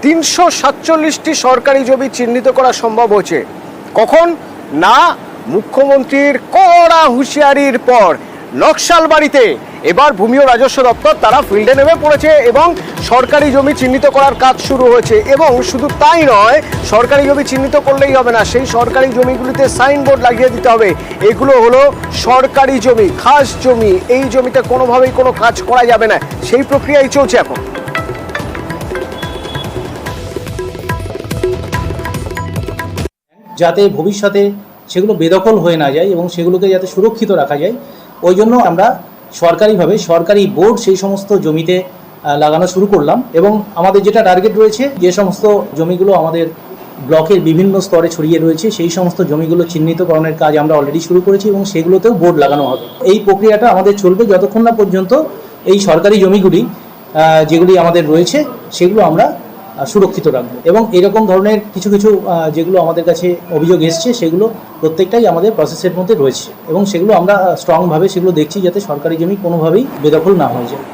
347টি সরকারি জমি চিহ্নিত করা সম্ভব হয়েছে। কখন? না, মুখ্যমন্ত্রীর কড়া হুঁশিয়ারির পর নকশালবাড়িতে এবার ভূমি ও রাজস্ব দপ্তর তারা ফিল্ডে নেমে পড়েছে এবং সরকারি জমি চিহ্নিত করার কাজ শুরু হয়েছে। এবং শুধু তাই নয়, সরকারি জমি চিহ্নিত করলেই হবে না, সেই সরকারি জমিগুলিতে সাইনবোর্ড লাগিয়ে দিতে হবে এগুলো হলো সরকারি জমি, খাস জমি, এই জমিতে কোনোভাবেই কোনো কাজ করা যাবে না, সেই প্রক্রিয়াই চলছে এখন। যাতে ভবিষ্যতে সেগুলো বেদখল হয়ে না যায় এবং সেগুলোকে যাতে সুরক্ষিত রাখা যায়, ওই জন্য আমরা সরকারিভাবে সরকারি বোর্ড সেই সমস্ত জমিতে লাগানো শুরু করলাম। এবং আমাদের যেটা টার্গেট রয়েছে, যে সমস্ত জমিগুলো আমাদের ব্লকের বিভিন্ন স্তরে ছড়িয়ে রয়েছে সেই সমস্ত জমিগুলো চিহ্নিতকরণের কাজ আমরা অলরেডি শুরু করেছি এবং সেগুলোতেও বোর্ড লাগানো হবে। এই প্রক্রিয়াটা আমাদের চলবে যতক্ষণ না পর্যন্ত এই সরকারি জমিগুলি যেগুলি আমাদের রয়েছে সেগুলো আমরা সুরক্ষিত রাখবো। এবং এরকম ধরনের কিছু কিছু যেগুলো আমাদের কাছে অভিযোগ এসছে সেগুলো প্রত্যেকটাই আমাদের প্রসেসের মধ্যে রয়েছে এবং সেগুলো আমরা স্ট্রংভাবে সেগুলো দেখছি যাতে সরকারি জমি কোনোভাবেই বেদখল না হয়ে যায়।